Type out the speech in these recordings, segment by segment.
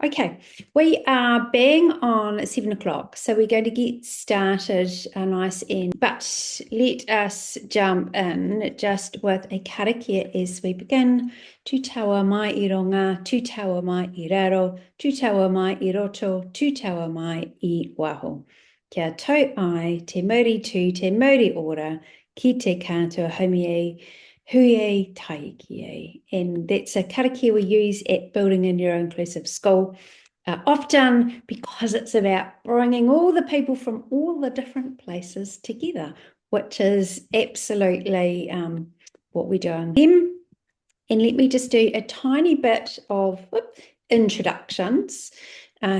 Okay, we are bang on 7 o'clock, so we're going to get started nice but let us jump in just with a karakia as we begin. Tu taua mai I ronga, tu taua mai I raro, tu taua mai I roto, tu taua mai I waho. Kia tau ai, te mauri tu, te mauri ora, ki te katoa haumie, hui taiki. And that's a karakia we use at building a neuro-inclusive school, often because it's about bringing all the people from all the different places together, which is absolutely what we're doing. And let me just do a tiny bit of introductions.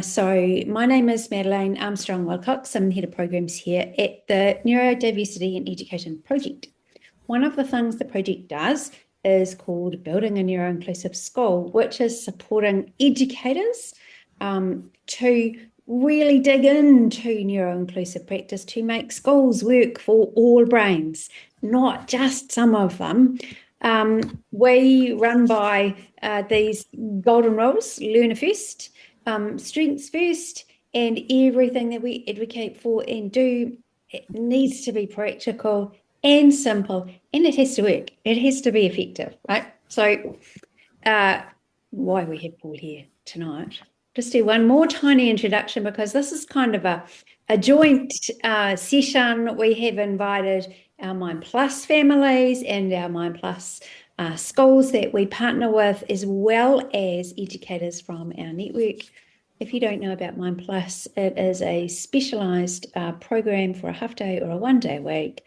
So my name is Madeleine Armstrong-Wilcox. I'm the head of programs here at the Neurodiversity and Education Project. One of the things the project does is called Building a Neuro-Inclusive School, which is supporting educators to really dig into neuro-inclusive practice to make schools work for all brains, not just some of them. We run by these golden rules: learner first, strengths first, and everything that we advocate for and do, it needs to be practical and simple, and it has to work. It has to be effective, right? So why we have Paul here tonight. Just do one more tiny introduction because this is kind of a joint session. We have invited our Mind Plus families and our Mind Plus schools that we partner with, as well as educators from our network. If you don't know about Mind Plus, it is a specialised program for a half day or a 1 day week.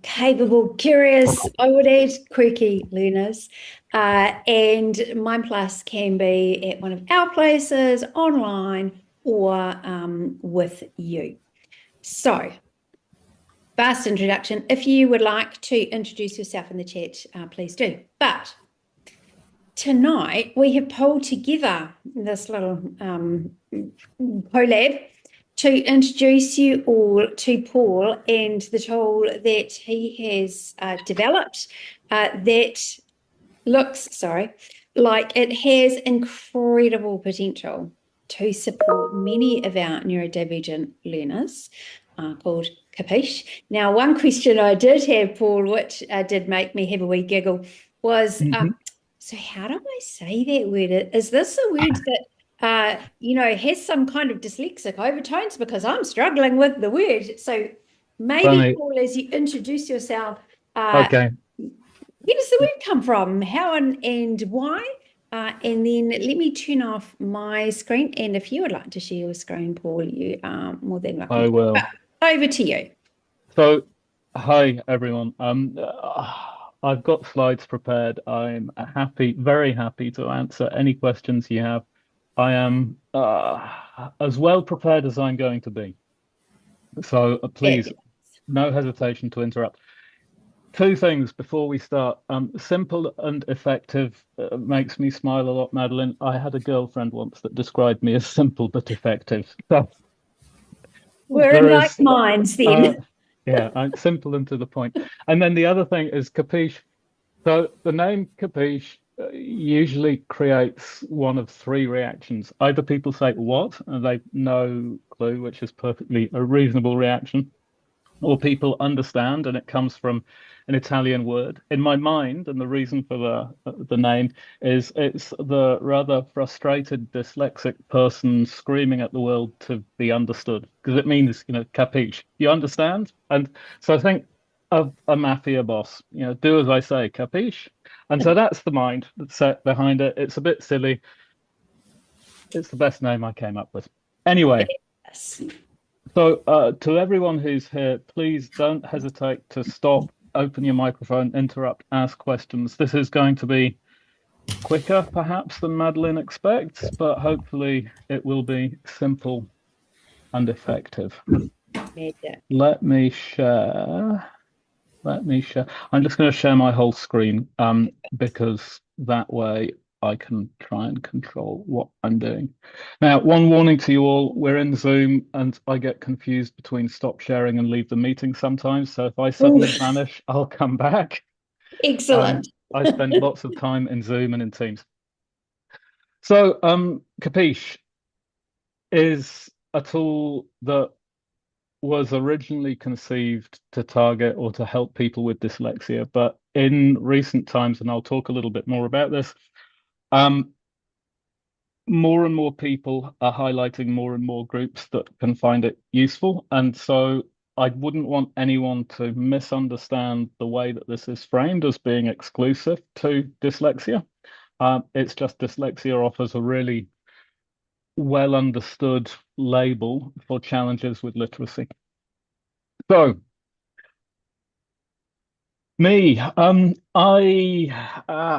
Capable, curious, I would add, quirky learners. And Mind Plus can be at one of our places, online, or with you. So, vast introduction. If you would like to introduce yourself in the chat, please do. But tonight we have pulled together this little collab to introduce you all to Paul and the tool that he has developed that looks, like it has incredible potential to support many of our neurodivergent learners, called Capiche. Now, one question I did have, Paul, which did make me have a wee giggle, was so how do I say that word? Is this a word that has some kind of dyslexic overtones, because I'm struggling with the word. So maybe, Funny. Paul, as you introduce yourself, Okay. where does the word come from? How and why? And then let me turn off my screen. And if you would like to share your screen, Paul, you are more than welcome I to. will. Over to you. So, hi everyone. I've got slides prepared. I'm happy, very happy to answer any questions you have. I am as well prepared as I'm going to be. So please, Fabulous. no hesitation to interrupt. Two things before we start. Simple and effective makes me smile a lot, Madeline. I had a girlfriend once that described me as simple but effective. So We're in there like is. minds Uh, then. yeah, simple and to the point. And then the other thing is capiche. So the name capiche usually creates one of three reactions. Either people say what, and they've no clue, which is perfectly a reasonable reaction, or people understand, and it comes from an Italian word. In my mind, and the reason for the name is it's the rather frustrated dyslexic person screaming at the world to be understood, because it means, capiche, you understand? And so I think of a mafia boss, do as I say, capiche? And so that's the mind that's set behind it. It's a bit silly. It's the best name I came up with. Anyway, Yes. so, to everyone who's here, please don't hesitate to stop, open your microphone, interrupt, ask questions. This is going to be quicker, perhaps, than Madeline expects, but hopefully it will be simple and effective. Magic. Let me share. Let me share. I'm just going to share my whole screen, because that way I can try and control what I'm doing. Now, one warning to you all, we're in Zoom and I get confused between stop sharing and leave the meeting sometimes. So if I Ooh, suddenly vanish, I'll come back. excellent. I spend lots of time in Zoom and in Teams. So, Capiche. is a tool that was originally conceived to target or to help people with dyslexia, but in recent times, and I'll talk a little bit more about this, um, more and more people are highlighting more and more groups that can find it useful. And so I wouldn't want anyone to misunderstand the way that this is framed as being exclusive to dyslexia. It's just dyslexia offers a really well understood label for challenges with literacy. So, me, I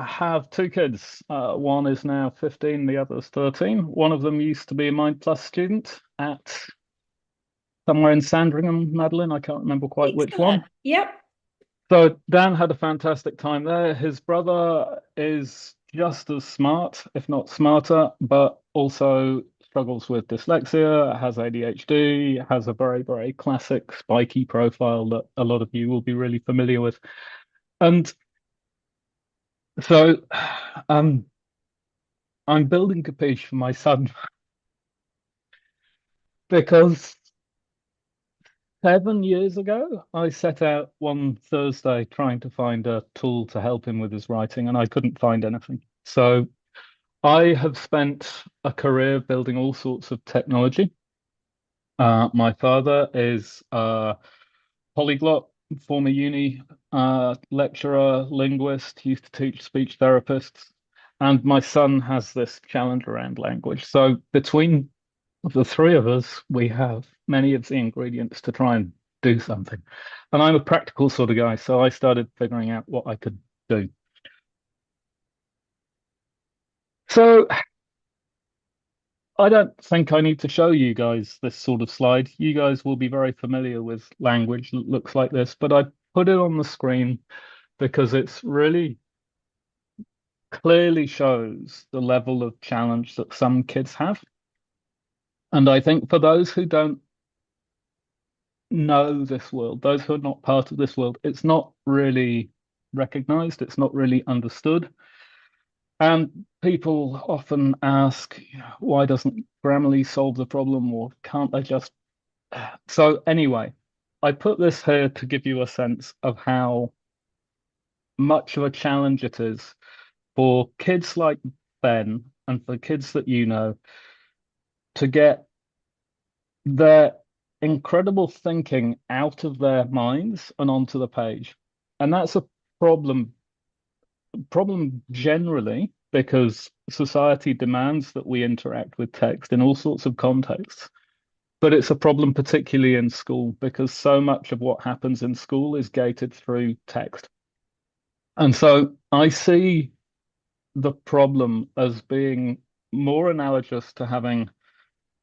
have two kids. One is now 15, the other's 13. One of them used to be a Mind Plus student at somewhere in Sandringham, Madeline. I can't remember quite which Excellent. one. Yep. So Dan had a fantastic time there. His brother is just as smart, if not smarter, but also struggles with dyslexia, has ADHD, has a very, very classic spiky profile that a lot of you will be really familiar with. And so um, I'm building Capiche for my son because 7 years ago, I set out one Thursday trying to find a tool to help him with his writing, and I couldn't find anything. So I have spent a career building all sorts of technology. My father is a polyglot, former uni lecturer, linguist, used to teach speech therapists, and my son has this challenge around language. So between the three of us, we have many of the ingredients to try and do something. And I'm a practical sort of guy, so I started figuring out what I could do. So I don't think I need to show you guys this sort of slide. You guys will be very familiar with language that looks like this, but I put it on the screen because it's really clearly shows the level of challenge that some kids have. And I think for those who don't know this world, those who are not part of this world, it's not really recognized, it's not really understood. And people often ask, why doesn't Grammarly solve the problem, or can't they just? So, anyway, I put this here to give you a sense of how much of a challenge it is for kids like Ben and for kids that you know to get their incredible thinking out of their minds and onto the page. And that's a problem generally because society demands that we interact with text in all sorts of contexts. But it's a problem particularly in school because so much of what happens in school is gated through text. And so I see the problem as being more analogous to having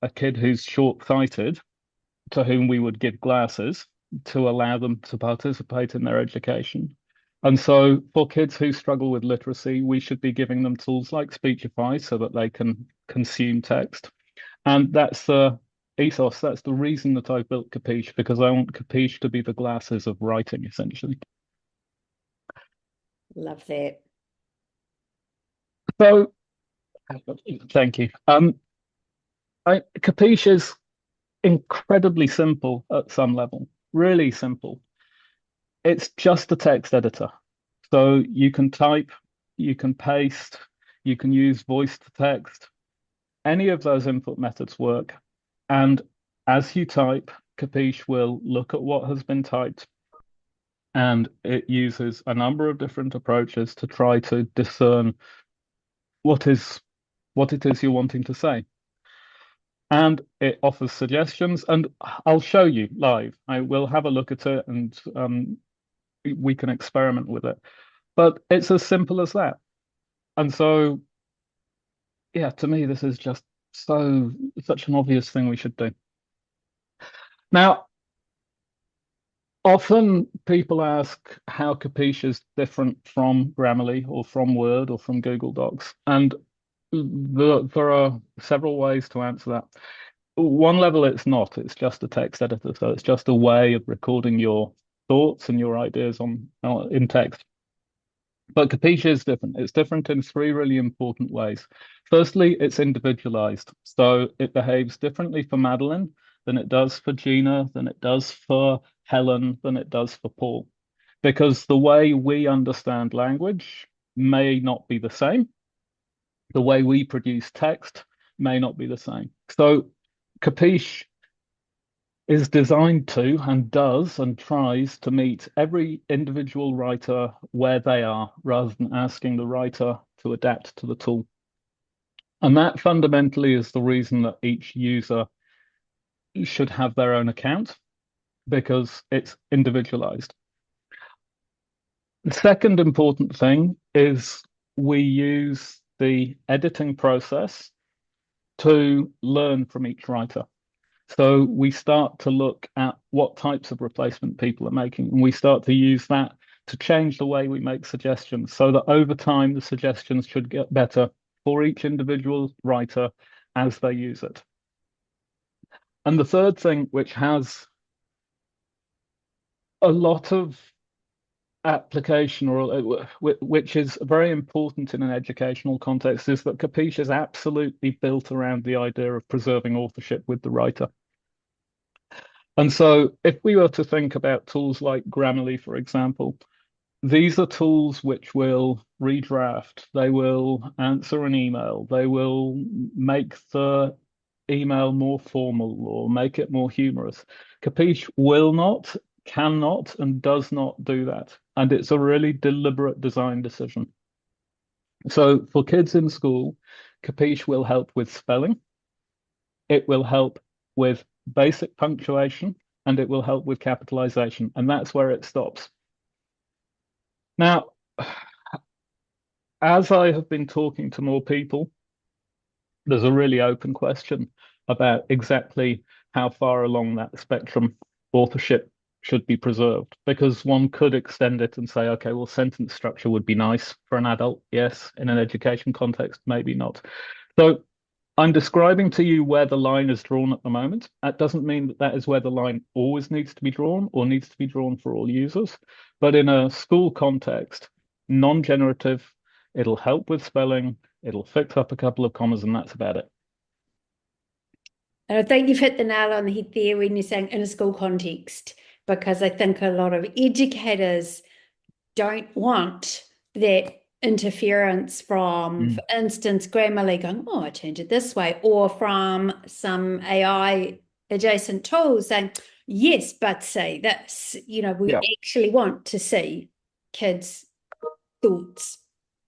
a kid who's short-sighted to whom we would give glasses to allow them to participate in their education. And so for kids who struggle with literacy, we should be giving them tools like Speechify so that they can consume text. And that's the ethos. That's the reason that I built Capiche, because I want Capiche to be the glasses of writing, essentially. Love that. So thank you. Capiche is incredibly simple at some level, really simple. It's just a text editor. So you can type, you can paste, you can use voice to text. Any of those input methods work. And as you type, Capiche will look at what has been typed and it uses a number of different approaches to try to discern what is what it is you're wanting to say. And it offers suggestions, and I'll show you live. I will have a look at it and we can experiment with it. But it's as simple as that. And so, yeah, to me, this is just such an obvious thing we should do. Now, often people ask how Capiche is different from Grammarly or from Word or from Google Docs. And there are several ways to answer that. One level, it's not. It's just a text editor. So it's just a way of recording your thoughts and your ideas on in text. But Capiche is different. It's different in three really important ways. Firstly, it's individualized. So it behaves differently for Madeline than it does for Gina, than it does for Helen, than it does for Paul. Because the way we understand language may not be the same. The way we produce text may not be the same. So Capiche is designed to and does and tries to meet every individual writer where they are rather than asking the writer to adapt to the tool. And that fundamentally is the reason that each user should have their own account because it's individualized. The second important thing is we use the editing process to learn from each writer. So we start to look at what types of replacement people are making, and we start to use that to change the way we make suggestions so that over time the suggestions should get better for each individual writer as they use it. And the third thing, which has a lot of application or which is very important in an educational context, is that Capiche is absolutely built around the idea of preserving authorship with the writer. And so if we were to think about tools like Grammarly, for example, these are tools which will redraft, they will answer an email, they will make the email more formal or make it more humorous. Capiche will not, cannot, and does not do that. And it's a really deliberate design decision. So for kids in school, Capiche will help with spelling, it will help with basic punctuation, and it will help with capitalization. And that's where it stops. Now, as I have been talking to more people, there's a really open question about exactly how far along that spectrum authorship should be preserved. Because one could extend it and say, okay, well, sentence structure would be nice for an adult. Yes. In an education context, maybe not. So I'm describing to you where the line is drawn at the moment. That doesn't mean that that is where the line always needs to be drawn or needs to be drawn for all users. But in a school context, non-generative, it'll help with spelling, it'll fix up a couple of commas, and that's about it. And I think you've hit the nail on the head there when you're saying in a school context, because I think a lot of educators don't want that interference from, for instance, Grammarly going, oh, I changed it this way, or from some AI adjacent tools saying, yes, but say this. We Yeah. actually want to see kids' thoughts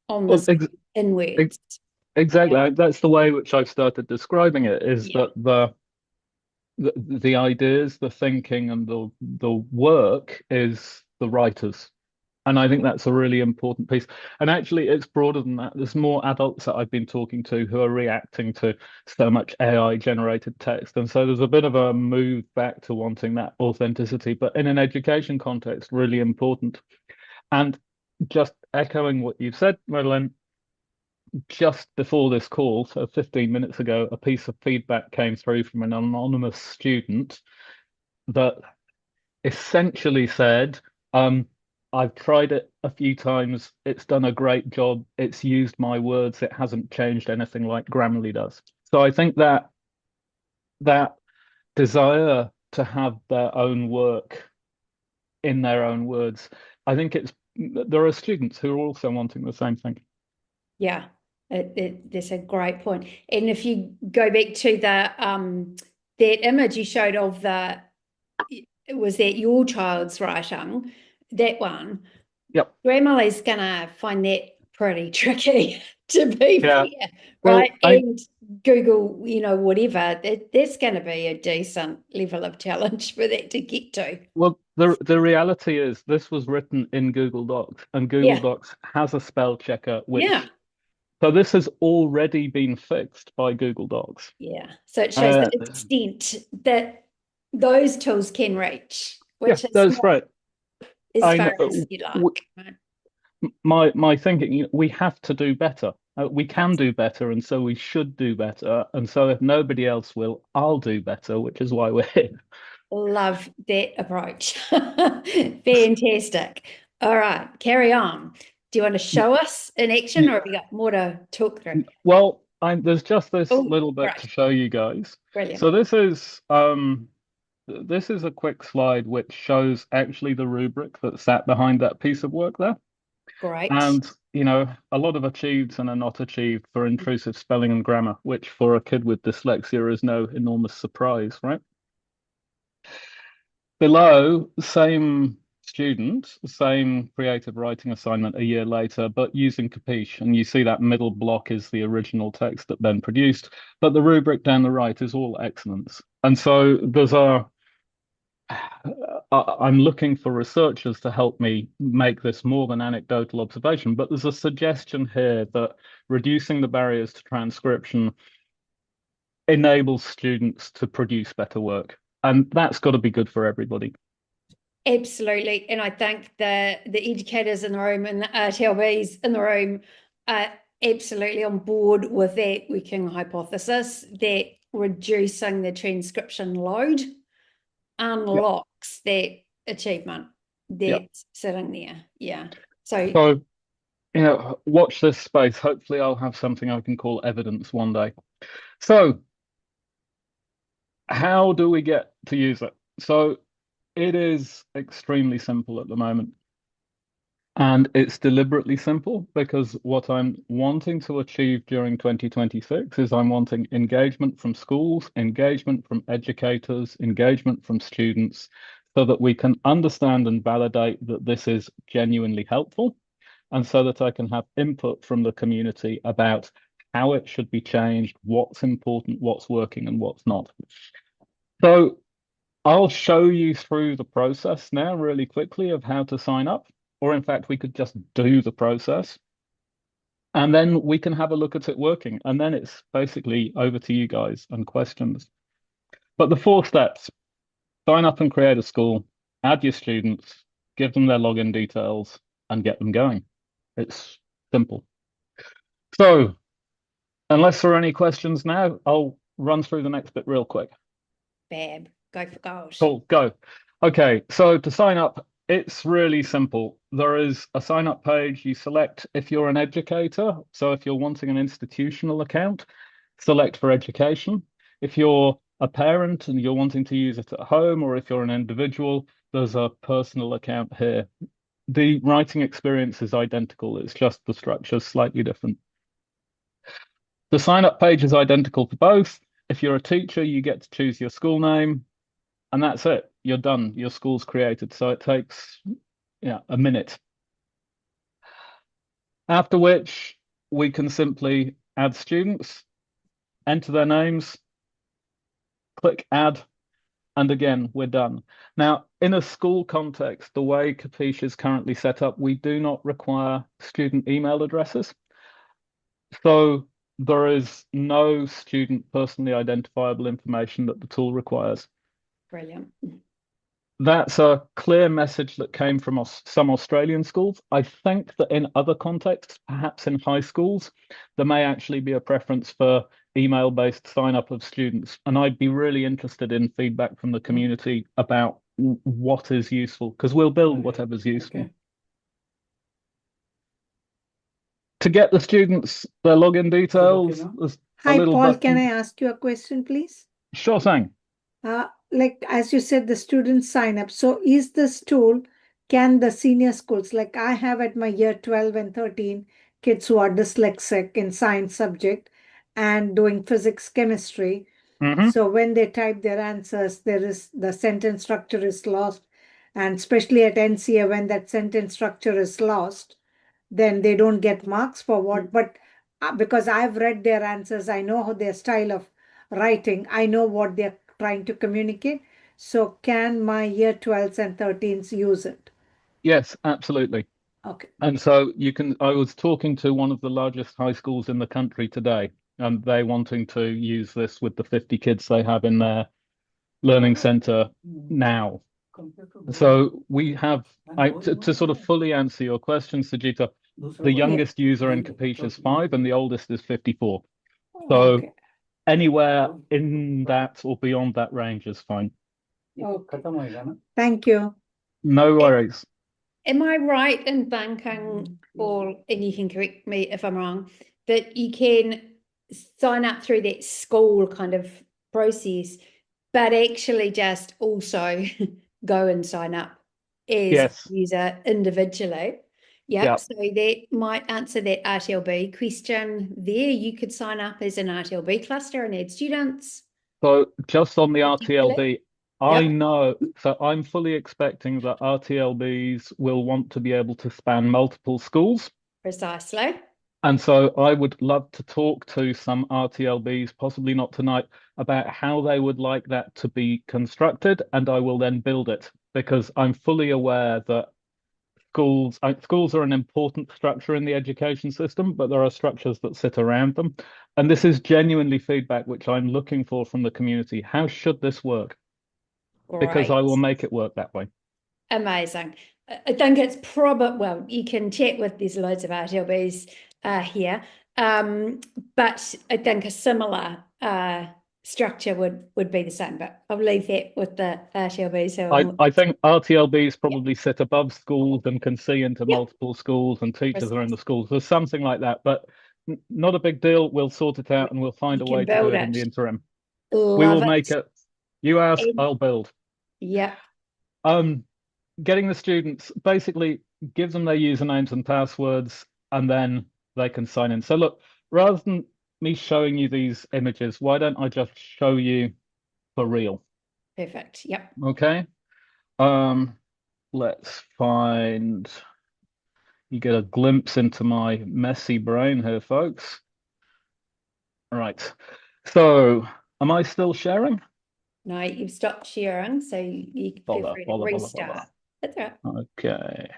on Well, this in ex words. exactly. That's the way which I've started describing it, is Yeah. that the ideas, the thinking, and the work is the writers. And I think that's a really important piece. And actually, it's broader than that. There's more adults that I've been talking to who are reacting to so much AI generated text. And so there's a bit of a move back to wanting that authenticity, but in an education context, really important. And just echoing what you've said, Madeline, just before this call, so 15 minutes ago, a piece of feedback came through from an anonymous student that essentially said, I've tried it a few times. It's done a great job. It's used my words. It hasn't changed anything like Grammarly does. So I think that desire to have their own work in their own words, I think there are students who are also wanting the same thing. Yeah, that's a great point. And if you go back to that image you showed of was that your child's writing, that one, Yep. Grammarly's gonna find that pretty tricky to be Yeah. fair, right? Well, And Google, whatever, that's gonna be a decent level of challenge for that to get to. the reality is this was written in Google Docs, and Google Yeah, Docs has a spell checker, yeah, so this has already been fixed by Google Docs. yeah. So it shows the Uh, extent that those tools can reach, yeah, which is that's not right. as I far know. as you like. Right? My thinking, we have to do better. We can do better, and so we should do better. And so if nobody else will, I'll do better, which is why we're here. Love that approach. Fantastic. All right, carry on. Do you want to show us in action, or have you got more to talk through? Well, there's just this Oh, little bit right. to show you guys. Brilliant. So this is a quick slide which shows actually the rubric that sat behind that piece of work there. Great. And, a lot of achieved and are not achieved for intrusive spelling and grammar, which for a kid with dyslexia is no enormous surprise, right? Below, same student, same creative writing assignment a year later, but using Capiche. And you see that middle block is the original text that Ben produced, but the rubric down the right is all excellence. And so I'm looking for researchers to help me make this more than anecdotal observation, but there's a suggestion here that reducing the barriers to transcription enables students to produce better work. And that's got to be good for everybody. Absolutely. And I think the educators in the room and the RTLBs in the room are absolutely on board with that working hypothesis that reducing the transcription load Yeah. unlocks that achievement Yeah. that's sitting there. Yeah. So So, watch this space. Hopefully, I'll have something I can call evidence one day. So, how do we get to use it? So, it is extremely simple at the moment. And it's deliberately simple because what I'm wanting to achieve during 2026 is I'm wanting engagement from schools, engagement from educators, engagement from students, so that we can understand and validate that this is genuinely helpful, and so that I can have input from the community about how it should be changed, what's important, what's working, and what's not. So I'll show you through the process now really quickly of how to sign up, or in fact, we could just do the process and then we can have a look at it working. And then it's basically over to you guys and questions. But the 4 steps: sign up and create a school, add your students, give them their login details, and get them going. It's simple. So, unless there are any questions now, I'll run through the next bit real quick. Bab, go for gold. Cool, go. Okay, so to sign up, it's really simple. There is a sign up page. You select if you're an educator. So if you're wanting an institutional account, select for education. If you're a parent and you're wanting to use it at home, or if you're an individual, there's a personal account here. The writing experience is identical. It's just the structure slightly different. The sign up page is identical for both. If you're a teacher, you get to choose your school name, and that's it. You're done. Your school's created. So it takes, a minute. After which we can simply add students, enter their names, click add, and again, we're done. Now, in a school context, the way Capiche is currently set up, we do not require student email addresses. So there is no student personally identifiable information that the tool requires. Brilliant. That's a clear message that came from some Australian schools. I think that in other contexts, perhaps in high schools, there may actually be a preference for email-based sign-up of students. And I'd be really interested in feedback from the community about what is useful, because we'll build whatever's useful. Okay. To get the students their login details, now? there's a Hi, little Paul, button. can I ask you a question, please? Sure thing. Like as you said, the students sign up. So is this tool, can the senior schools, like I have at my year 12 and 13 kids who are dyslexic in science subject and doing physics, chemistry. Mhm. So when they type their answers, the sentence structure is lost. And especially at NCA, when that sentence structure is lost, then they don't get marks for what, but because I've read their answers, I know how their style of writing, I know what they're trying to communicate. So can my year 12s and 13s use it? Yes, absolutely. Okay. And so I was talking to one of the largest high schools in the country today, and they wanting to use this with the 50 kids they have in their learning center now. So we have, to sort of fully answer your question, Sajita, the youngest user in Capiche is 5 and the oldest is 54. So Okay. anywhere in that or beyond that range is fine. Okay. Thank you. No worries. am I right in thinking, or and you can correct me if I'm wrong, that you can sign up through that school kind of process, but actually just also go and sign up as a Yes. user individually? Yep. Yeah. So that might answer that RTLB question there. You could sign up as an RTLB cluster and add students. So just on the Particularly. RTLB, I Yep, know, so I'm fully expecting that RTLBs will want to be able to span multiple schools. precisely. And so I would love to talk to some RTLBs, possibly not tonight, about how they would like that to be constructed, and I will then build it because I'm fully aware that schools are an important structure in the education system, but there are structures that sit around them. And this is genuinely feedback which I'm looking for from the community. How should this work? Because I Great. will make it work that way. Amazing. I think it's probably, well, you can chat with, there's loads of RTLBs here, but I think a similar structure would be the same, but I'll leave that with the RTLB. So, I think RTLBs yeah, probably sit above schools and can see into yeah, multiple schools, and teachers are in precise. the schools. There's something like that, but not a big deal. We'll sort it out and we'll find You a can way to do build it in it. the interim. We Love will make it. it. You ask, And, I'll build. yeah, Um, Getting the students, basically give them their usernames and passwords, and then they can sign in. So look, rather than me showing you these images, why don't I just show you for real? perfect. Yep. Okay. Let's find, you get a glimpse into my messy brain here, folks. All right. So am I still sharing? No, you've stopped sharing, so you feel Bother, free to bother, bother, bother. restart. That's all right. Okay.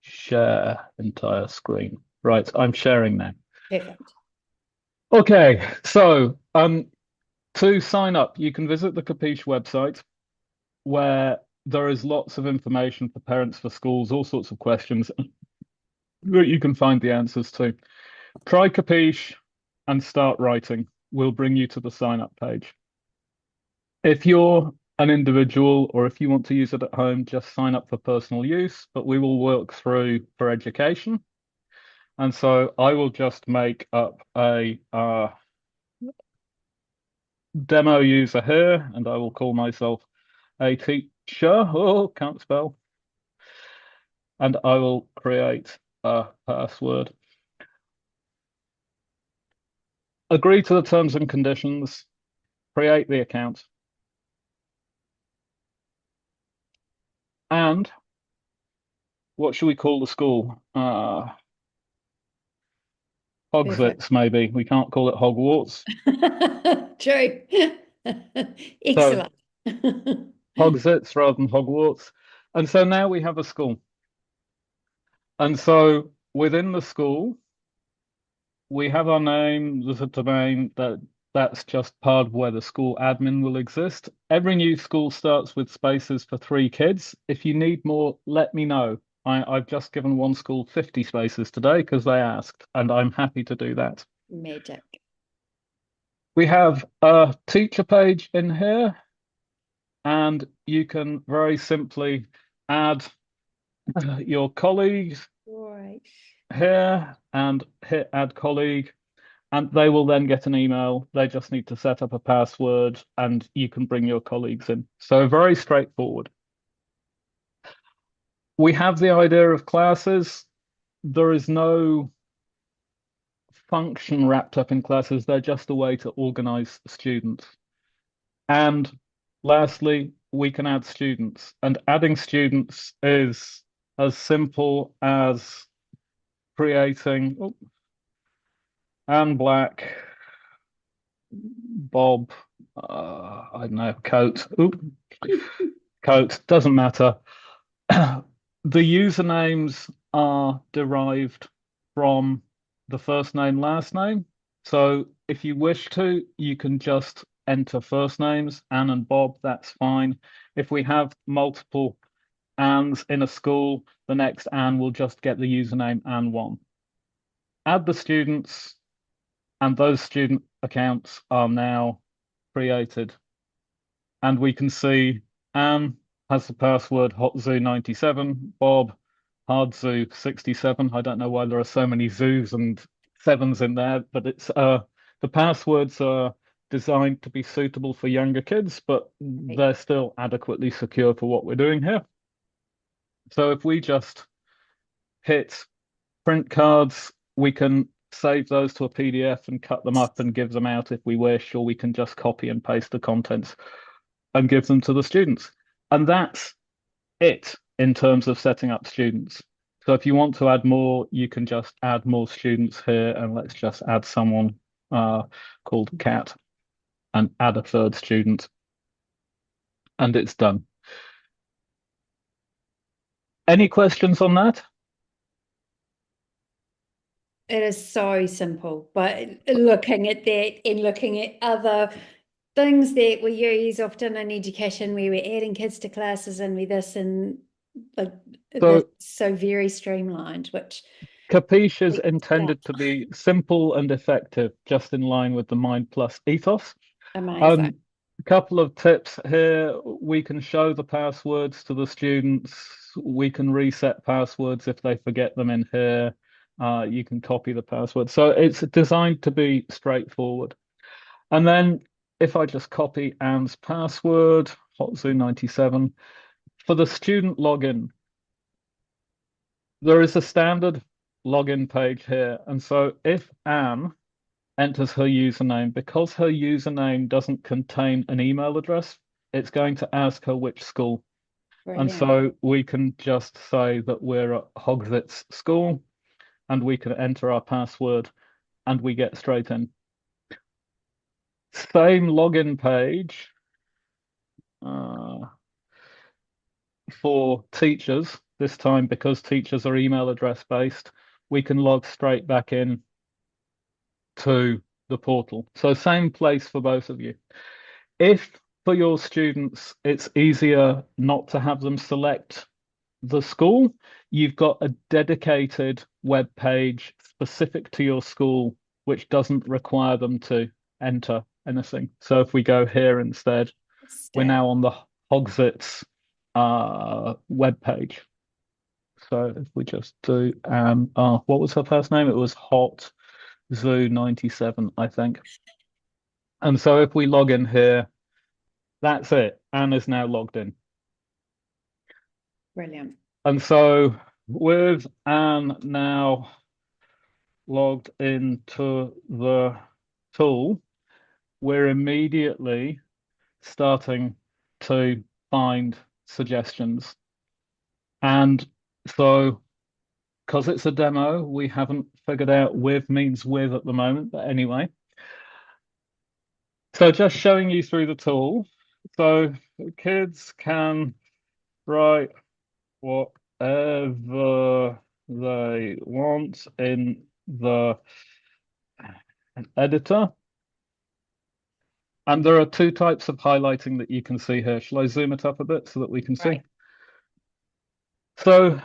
Share entire screen. Right, I'm sharing now. Perfect. Okay, so to sign up, you can visit the Capiche website where there is lots of information for parents, for schools, all sorts of questions that you can find the answers to. Try Capiche and start writing. We'll bring you to the sign up page. If you're an individual or if you want to use it at home, just sign up for personal use, but we will work through for education. And so I will just make up a demo user here, and I will call myself a teacher. Oh, can't spell. And I will create a password. Agree to the terms and conditions, create the account. And what should we call the school? Perfect. Hogsits, maybe. We can't call it Hogwarts. True. So Excellent. Hogsits rather than Hogwarts. And so now we have a school. And so within the school, we have our name, there's a domain that's just part of where the school admin will exist. Every new school starts with spaces for 3 kids. If you need more, let me know. I've just given one school 50 spaces today because they asked, and I'm happy to do that. Magic. We have a teacher page in here, and you can very simply add your colleagues Right. here and hit add colleague, and they will then get an email. They just need to set up a password and you can bring your colleagues in. So very straightforward. We have the idea of classes. There is no function wrapped up in classes. They're just a way to organize students. And lastly, we can add students. And adding students is as simple as creating Anne Black, Bob, I don't know, coat. Coat, doesn't matter. The usernames are derived from the first name, last name. So if you wish to, you can just enter first names, Anne and Bob, that's fine. If we have multiple Annes in a school, the next Anne will just get the username Anne1. Add the students, and those student accounts are now created. And we can see Anne has the password hotzoo97, Bob hardzoo67. I don't know why there are so many zoos and sevens in there, but it's the passwords are designed to be suitable for younger kids, but they're still adequately secure for what we're doing here. So if we just hit print cards, we can save those to a PDF and cut them up and give them out if we wish, or we can just copy and paste the contents and give them to the students. And that's it in terms of setting up students. So if you want to add more, you can just add more students here, and let's just add someone called Cat and add a third student, and it's done. Any questions on that? It is so simple, but looking at that and looking at other things that we use often in education where we're adding kids to classes and with this and like so very streamlined, which Capiche is intended to be simple and effective, just in line with the Mind Plus ethos. Amazing. A couple of tips here. We can show the passwords to the students. We can reset passwords if they forget them in here. You can copy the password. So it's designed to be straightforward. And then if I just copy Anne's password, hotzoo97, for the student login, there is a standard login page here. And so if Anne enters her username, because her username doesn't contain an email address, it's going to ask her which school. Brilliant. And so we can just say that we're at Hogsit's school, and we can enter our password, and we get straight in. Same login page for teachers. This time, because teachers are email address based, we can log straight back in to the portal. So same place for both of you. If for your students, it's easier not to have them select the school, you've got a dedicated web page specific to your school, which doesn't require them to enter anything. So if we go here instead, we're now on the Hogsit's web page. So if we just do, what was her first name? It was hotzoo97, I think. And so if we log in here, that's it. Anne is now logged in. Brilliant. And so with Anne now logged into the tool, we're immediately starting to find suggestions. And so, because it's a demo, we haven't figured out with means with at the moment, but anyway. So just showing you through the tool. So kids can write whatever they want in the editor. And there are two types of highlighting that you can see here. Shall I zoom it up a bit so that we can see? So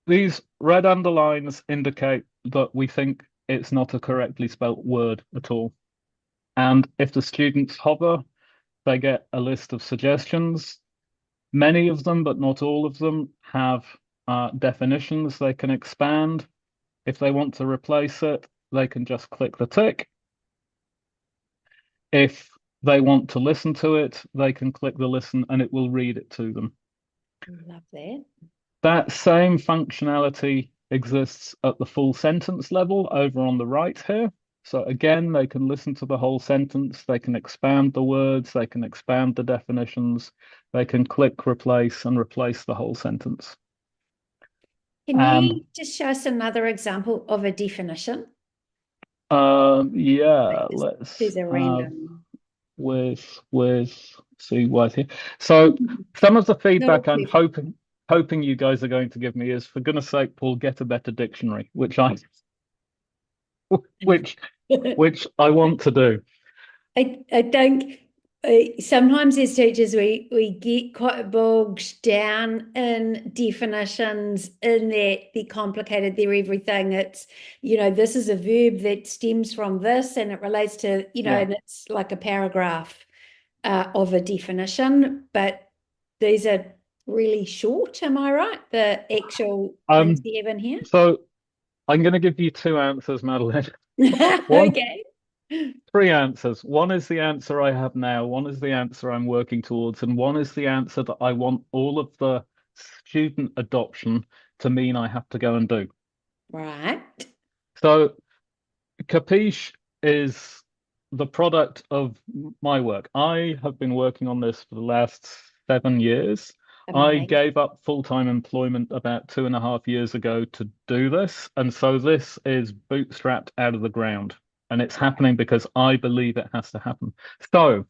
these red underlines indicate that we think it's not a correctly spelt word at all. And if the students hover, they get a list of suggestions. Many of them, but not all of them, have definitions they can expand. If they want to replace it, they can just click the tick. If they want to listen to it, they can click the listen and it will read it to them. Love that. That same functionality exists at the full sentence level over on the right here. So again, they can listen to the whole sentence, they can expand the words, they can expand the definitions, they can click replace and replace the whole sentence. Can you just show us another example of a definition? Yeah, let's There's a random with see what here. So some of the feedback I'm hoping you guys are going to give me is, for goodness sake, Paul, get a better dictionary, which I want to do. I think sometimes as teachers we get quite bogged down in definitions, in that they're complicated, they're everything. It's, this is a verb that stems from this and it relates to, and it's like a paragraph of a definition. But these are really short, am I right? The actual things Um, you have in here? so I'm going to give you two answers, Madeline. One, Okay. three answers. One is the answer I have now, one is the answer I'm working towards, and one is the answer that I want all of the student adoption to mean I have to go and do. Right. So Capiche is the product of my work. I have been working on this for the last 7 years. I Amazing. gave up full-time employment about 2.5 years ago to do this, and so this is bootstrapped out of the ground, and it's happening because I believe it has to happen. So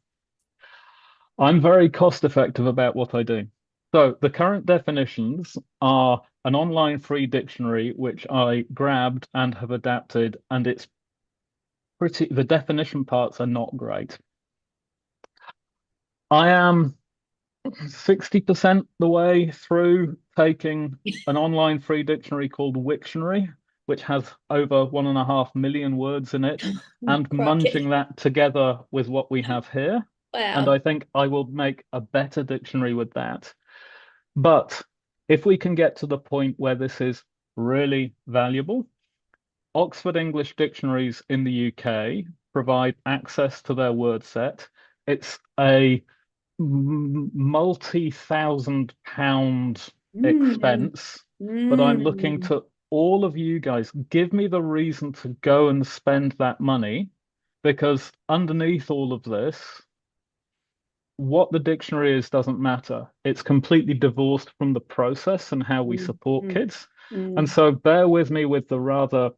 I'm very cost effective about what I do. So the current definitions are an online free dictionary, which I grabbed and have adapted, and it's the definition parts are not great. I am 60% the way through taking an online free dictionary called Wiktionary, which has over 1.5 million words in it, and Crikey. munging that together with what we have here. And I Wow. think I will make a better dictionary with that. But if we can get to the point where this is really valuable, Oxford English dictionaries in the UK provide access to their word set. It's a multi-thousand-pound Mm, expense, but I'm looking mm. to all of you guys, give me the reason to go and spend that money, because underneath all of this, what the dictionary is doesn't matter. It's completely divorced from the process and how we Mm, support mm, kids. And mm. so bear with me with the rather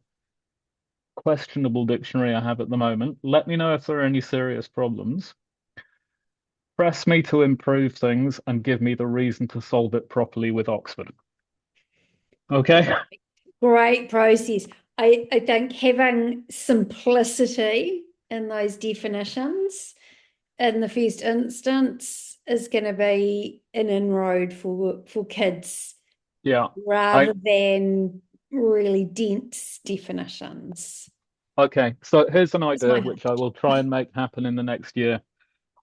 questionable dictionary I have at the moment. Let me know if there are any serious problems. Press me to improve things and give me the reason to solve it properly with Oxford. Okay? Great process. I think having simplicity in those definitions in the first instance is going to be an inroad for kids Yeah. rather I than really dense definitions. okay. So here's an That's idea my hope. which I will try and make happen in the next year.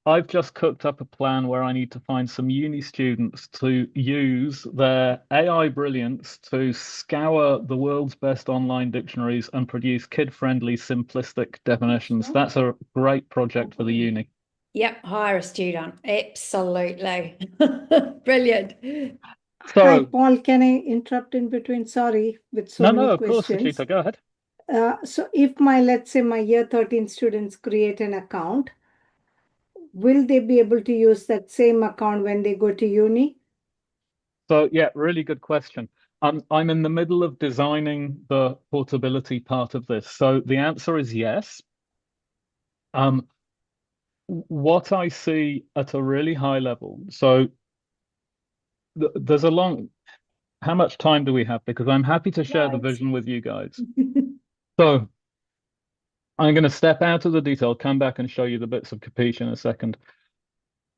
I've just cooked up a plan where I need to find some uni students to use their AI brilliance to scour the world's best online dictionaries and produce kid-friendly, simplistic definitions. Sure. That's a great project for the uni. Yep, hire a student. Absolutely. Brilliant. Hi, So, Paul. Can I interrupt in between? Sorry, with so no, many of course, questions. Suchita, go ahead. So if let's say my year 13 students create an account, will they be able to use that same account when they go to uni? So, yeah, really good question. I'm in the middle of designing the portability part of this. So the answer is yes. Um, what I see at a really high level, so there's a long, how much time do we have? Because I'm happy to share the Loads. vision with you guys. So I'm going to step out of the detail, come back and show you the bits of Capiche in a second.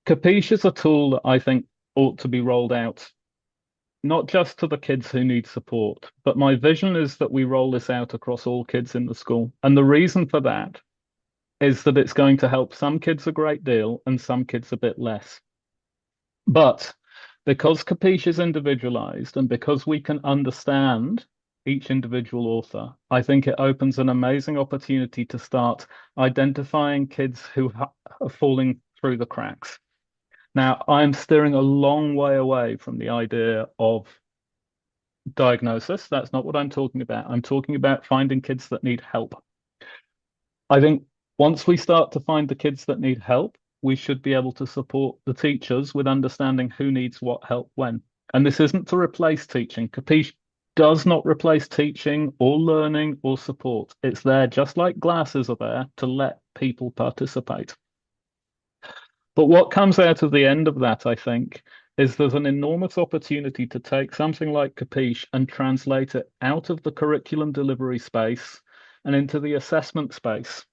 Capiche is a tool that I think ought to be rolled out, not just to the kids who need support, but my vision is that we roll this out across all kids in the school. And the reason for that is that it's going to help some kids a great deal and some kids a bit less. But because Capiche is individualized and because we can understand each individual author, I think it opens an amazing opportunity to start identifying kids who are falling through the cracks. Now, I'm steering a long way away from the idea of diagnosis. That's not what I'm talking about. I'm talking about finding kids that need help. I think once we start to find the kids that need help, we should be able to support the teachers with understanding who needs what help when. And this isn't to replace teaching. Capiche does not replace teaching or learning or support. It's there just like glasses are there to let people participate. But what comes out of the end of that, I think, is there's an enormous opportunity to take something like Capiche and translate it out of the curriculum delivery space and into the assessment space.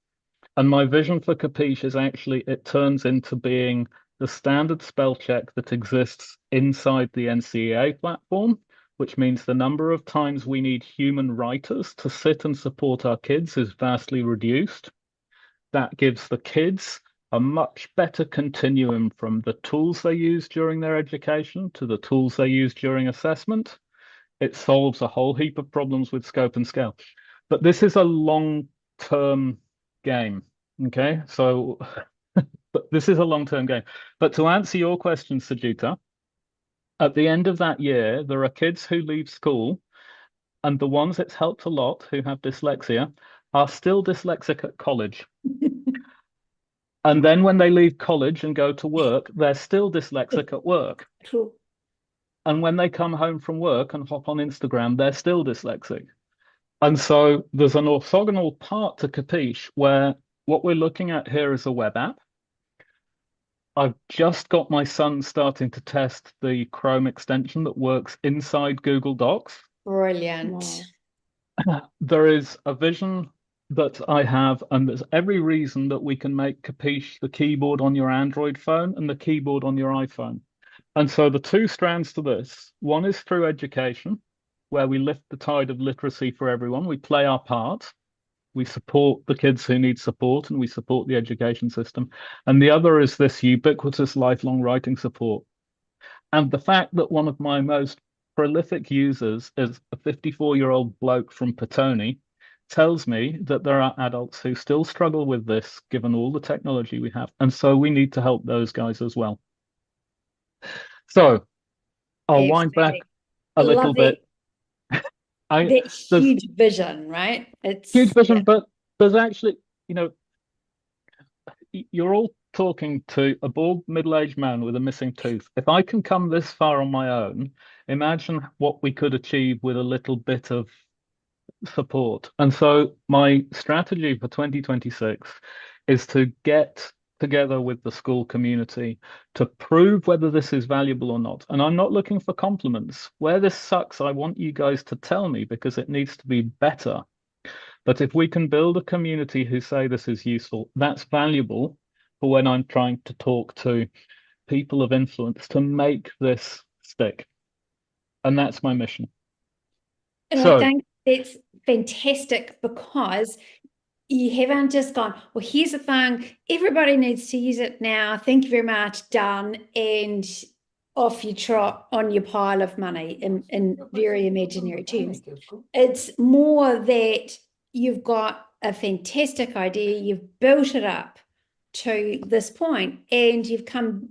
And my vision for Capiche is actually it turns into being the standard spell check that exists inside the NCEA platform, which means the number of times we need human writers to sit and support our kids is vastly reduced. That gives the kids a much better continuum from the tools they use during their education to the tools they use during assessment. It solves a whole heap of problems with scope and scale. But this is a long-term game. Okay, so but this is a long-term game. But to answer your question, Sajita, at the end of that year, there are kids who leave school, and the ones it's helped a lot who have dyslexia are still dyslexic at college. And then when they leave college and go to work, they're still dyslexic at work. True. And when they come home from work and hop on Instagram, they're still dyslexic. And so there's an orthogonal part to Capiche where what we're looking at here is a web app. I've just got my son starting to test the Chrome extension that works inside Google Docs. Brilliant. Wow. There is a vision that I have, and there's every reason that we can make Capiche the keyboard on your Android phone and the keyboard on your iPhone. And so the two strands to this, one is through education, where we lift the tide of literacy for everyone. We play our part. We support the kids who need support, and we support the education system. And the other is this ubiquitous lifelong writing support. And the fact that one of my most prolific users is a 54-year-old bloke from Petone tells me that there are adults who still struggle with this, given all the technology we have. And so we need to help those guys as well. So I'll wind back a little bit. That huge vision, right? It's huge vision, but there's actually, you're all talking to a bald middle-aged man with a missing tooth. If I can come this far on my own, imagine what we could achieve with a little bit of support. And so my strategy for 2026 is to get together with the school community to prove whether this is valuable or not. And I'm not looking for compliments. Where this sucks, I want you guys to tell me because it needs to be better. But if we can build a community who say this is useful, that's valuable for when I'm trying to talk to people of influence to make this stick. And that's my mission. And I think it's fantastic because you haven't just gone, well, here's the thing, everybody needs to use it now. Thank you very much, done. And off you trot on your pile of money in very imaginary terms. It's more that you've got a fantastic idea, you've built it up to this point, and you've come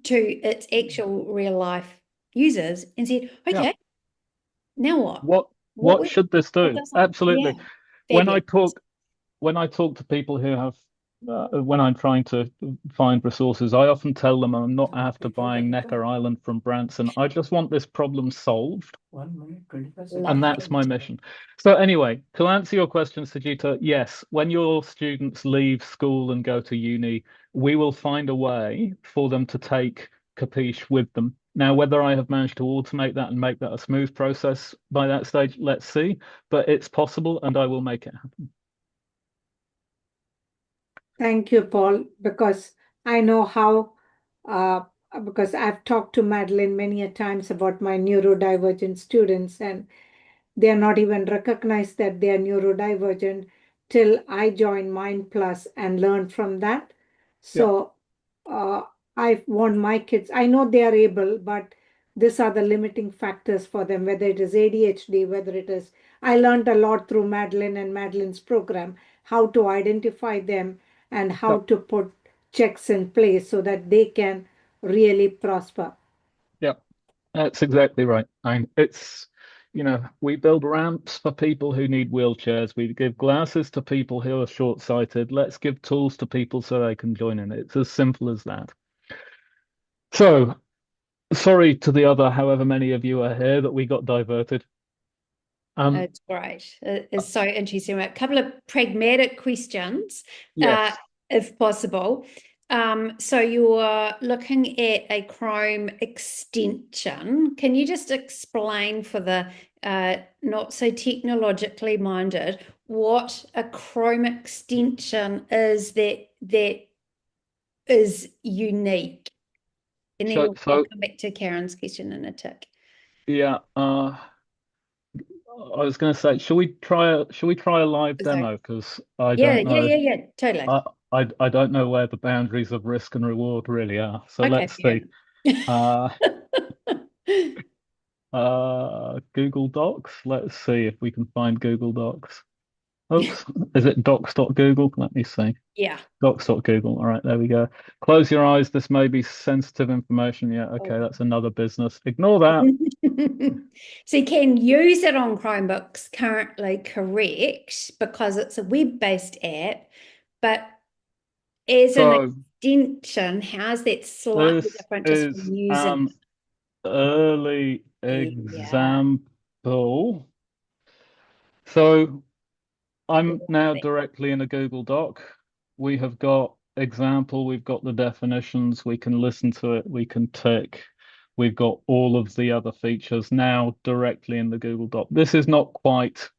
to its actual real life users and said, okay, now what? What should this do? Absolutely. Yeah, when I talk to people who have, when I'm trying to find resources, I often tell them I'm not after buying Necker Island from Branson. I just want this problem solved. 1 minute, 25 seconds. And that's my mission. So anyway, to answer your question, Sajita, yes, when your students leave school and go to uni, we will find a way for them to take Capiche with them. Now, whether I have managed to automate that and make that a smooth process by that stage, let's see. But it's possible, and I will make it happen. Thank you, Paul, because I know how, because I've talked to Madeline many a times about my neurodivergent students, and they are not even recognized that they are neurodivergent till I joined Mind Plus and learned from that. So I want my kids, I know they are able, but these are the limiting factors for them, whether it is ADHD, whether it is, I learned a lot through Madeline and Madeline's program, how to identify them and how to put checks in place so that they can really prosper. Yeah, that's exactly right. It's, we build ramps for people who need wheelchairs. We give glasses to people who are short-sighted. Let's give tools to people so they can join in. It's as simple as that. So, sorry to the other, however many of you are here, that we got diverted. It's great. It's so interesting. A couple of pragmatic questions, if possible. So you're looking at a Chrome extension. Can you just explain for the not so technologically minded what a Chrome extension is that is unique? And then we'll come back to Karen's question in a tick. Yeah. I was going to say, shall we try a live demo? Because I don't know. Yeah, totally. I don't know where the boundaries of risk and reward really are. So Okay, let's see. fair. Uh, Google Docs. Let's see if we can find Google Docs. Oops, is it docs.google? Let me see. Yeah. Docs.google. All right, there we go. Close your eyes. This may be sensitive information. Yeah, okay, Oh. that's another business. Ignore that. So you can use it on Chromebooks currently, correct, because it's a web-based app, but as an So extension, how's that slightly this different just is from using an early it? Yeah. example. So I'm now Lovely. directly in a Google Doc. We have got example, we've got the definitions, we can listen to it, we can tick. We've got all of the other features now directly in the Google Doc. This is not quite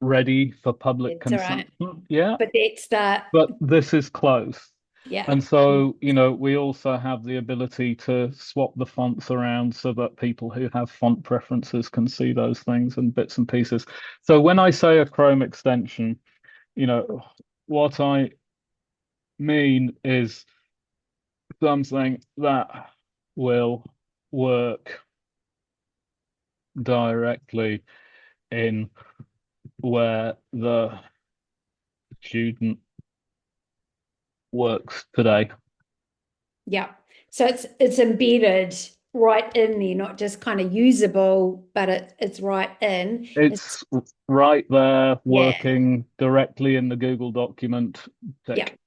ready for public It's all right. consumption yet, But that's the, but this is close. yeah. And so, we also have the ability to swap the fonts around so that people who have font preferences can see those things and bits and pieces. So when I say a Chrome extension, what I mean is something that will work directly in where the student works today. Yeah. So it's embedded right in there, not just kind of usable, but it's right in. It's right there, Yeah. working directly in the Google document. Yeah. Tick,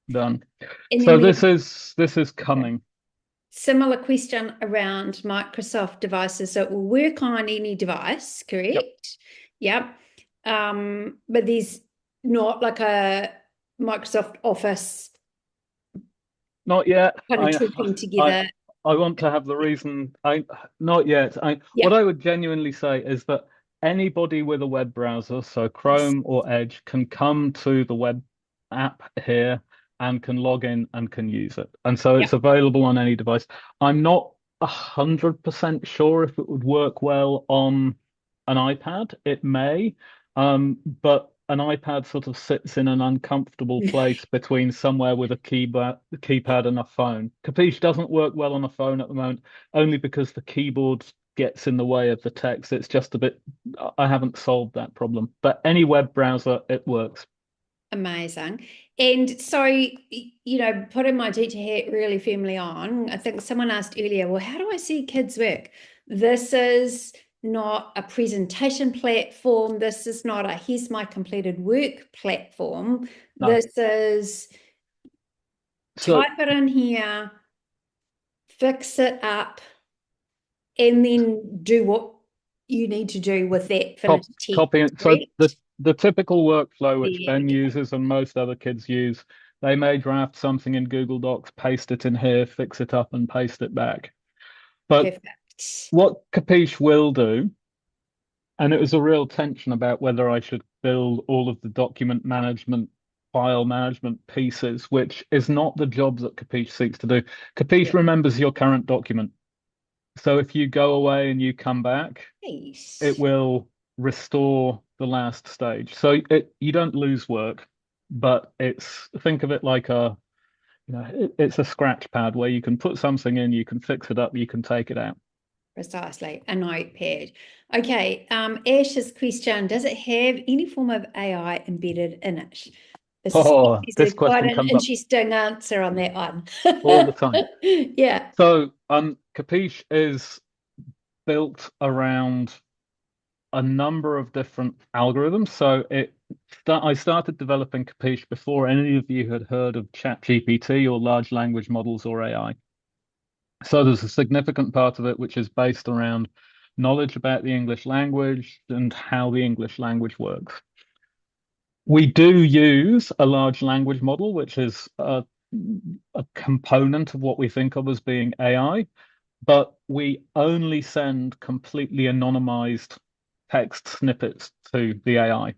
done. And then So we have this is coming. similar question around Microsoft devices. So it will work on any device, Yep. correct? Yep. But there's not like a Microsoft Office Not yet. kind of talking together. I want to have the reason. Not yet. What Yeah. I would genuinely say is that anybody with a web browser, so Chrome or Edge, can come to the web app here and can log in and can use it. And so Yeah. it's available on any device. I'm not 100% sure if it would work well on an iPad. It may, but an iPad sort of sits in an uncomfortable place between somewhere with a keypad and a phone. Capiche doesn't work well on a phone at the moment, only because the keyboard gets in the way of the text. It's just a bit, I haven't solved that problem. But any web browser, it works. Amazing. And so, putting my teacher hat really firmly on, I think someone asked earlier, well, how do I see kids work? This is not a presentation platform. This is not a here's my completed work platform. No. This is So type it in here, fix it up, and then do what you need to do with that finished text. copy it. So Correct? the typical workflow which There Ben we go. uses and most other kids use, they may draft something in Google Docs, paste it in here, fix it up, and paste it back. But Perfect. what Capiche will do, and it was a real tension about whether I should build all of the document management, file management pieces, which is not the job that Capiche seeks to do. Capiche Yeah. remembers your current document. So if you go away and you come back, Nice. it will restore the last stage. So you don't lose work, but think of it like it's a scratch pad where you can put something in, you can fix it up, you can take it out. Precisely, a notepad. Okay, Ash's question, does it have any form of AI embedded in it? This This is quite question an comes up interesting answer on that one. all the time. Yeah. So Capiche is built around a number of different algorithms. So I started developing Capiche before any of you had heard of ChatGPT or large language models or AI. So there's a significant part of it which is based around knowledge about the English language and how the English language works. We do use a large language model, which is a component of what we think of as being AI, but we only send completely anonymized text snippets to the AI.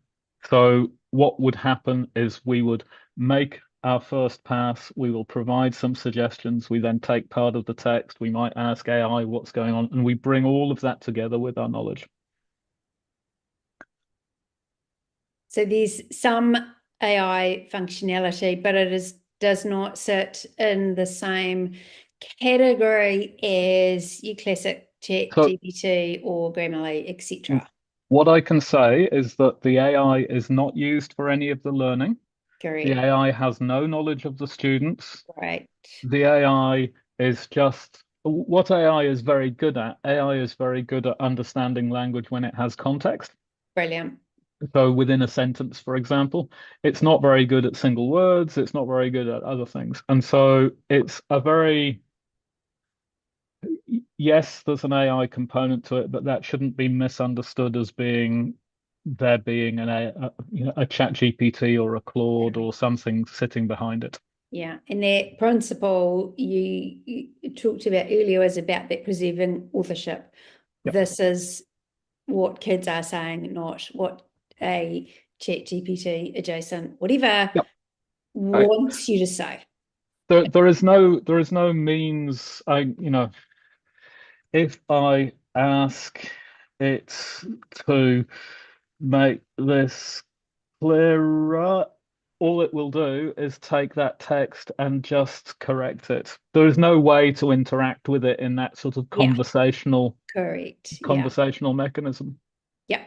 So what would happen is we would make our first pass, we will provide some suggestions, we then take part of the text, we might ask AI what's going on, and we bring all of that together with our knowledge. So there's some AI functionality, but does not sit in the same category as your classic Chat So GPT or Grammarly, etc. what I can say is that the AI is not used for any of the learning. The Correct. AI has no knowledge of the students. Right. The AI is just what AI is very good at. AI is very good at understanding language when it has context. Brilliant. So within a sentence, for example, it's not very good at single words. It's not very good at other things. And so it's a very, yes, there's an AI component to it, but that shouldn't be misunderstood as being there being a chat GPT or a Claude or something sitting behind it. Yeah, and that principle you talked about earlier was about that preserving authorship. Yep. This is what kids are saying, not what a Chat GPT adjacent, whatever, Yep. wants you to say. There is no means. If I ask it to make this clearer, all it will do is take that text and just correct it. There is no way to interact with it in that sort of Yeah, conversational correct. Yeah. conversational mechanism. Yeah.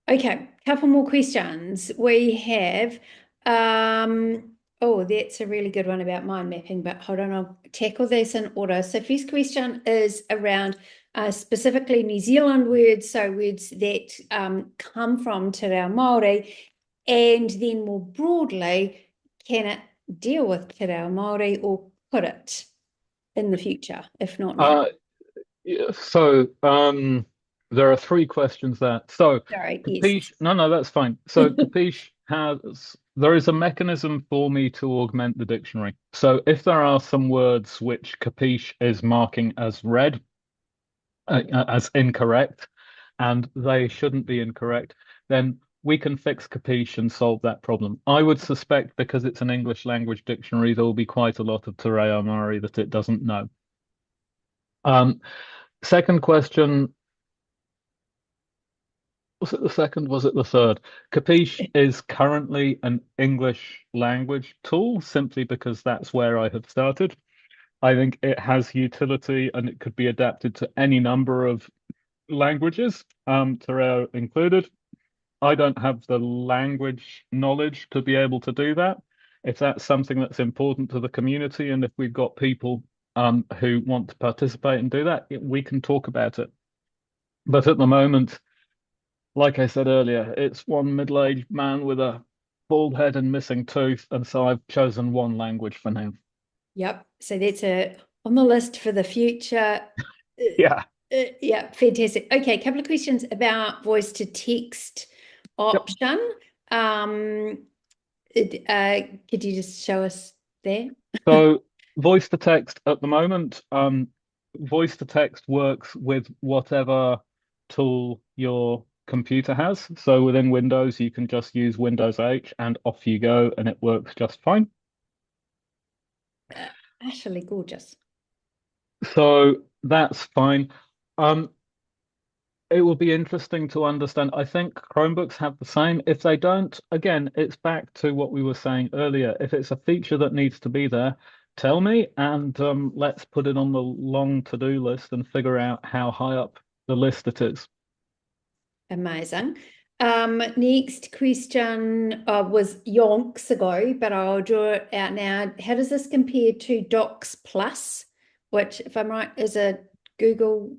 Okay, couple more questions. We have, oh, that's a really good one about mind mapping, but hold on, I'll tackle this in order. So first question is around specifically New Zealand words, so words that come from Te Reo Māori, and then more broadly, can it deal with Te Reo Māori or could it in the future, if not now? Yeah, so there are three questions there. So Sorry, yes. Capiche, no, that's fine. So Capiche there is a mechanism for me to augment the dictionary. So if there are some words which Capiche is marking as red, as incorrect, and they shouldn't be incorrect, then we can fix Capiche and solve that problem. I would suspect because it's an English language dictionary, there will be quite a lot of Te Reo Māori that it doesn't know. Second question, was it the second? Was it the third? Capiche is currently an English language tool simply because that's where I have started. I think it has utility and it could be adapted to any number of languages, Te Reo included. I don't have the language knowledge to be able to do that. If that's something that's important to the community, and if we've got people who want to participate and do that, we can talk about it. But at the moment, like I said earlier, it's one middle-aged man with a bald head and missing tooth, and so I've chosen one language for now. Yep. So that's on the list for the future. Yeah. Yeah, fantastic. Okay, a couple of questions about voice to text option. Yep. Could you just show us there? So voice to text at the moment, voice to text works with whatever tool your computer has. So within Windows, you can just use Windows H and off you go, and it works just fine. Utterly gorgeous. So that's fine. It will be interesting to understand. I think Chromebooks have the same. If they don't, again, it's back to what we were saying earlier. If it's a feature that needs to be there, tell me, and let's put it on the long to-do list and figure out how high up the list it is. Amazing. Next question was yonks ago, but I'll draw it out now. How does this compare to Docs Plus, which, if I'm right, is a Google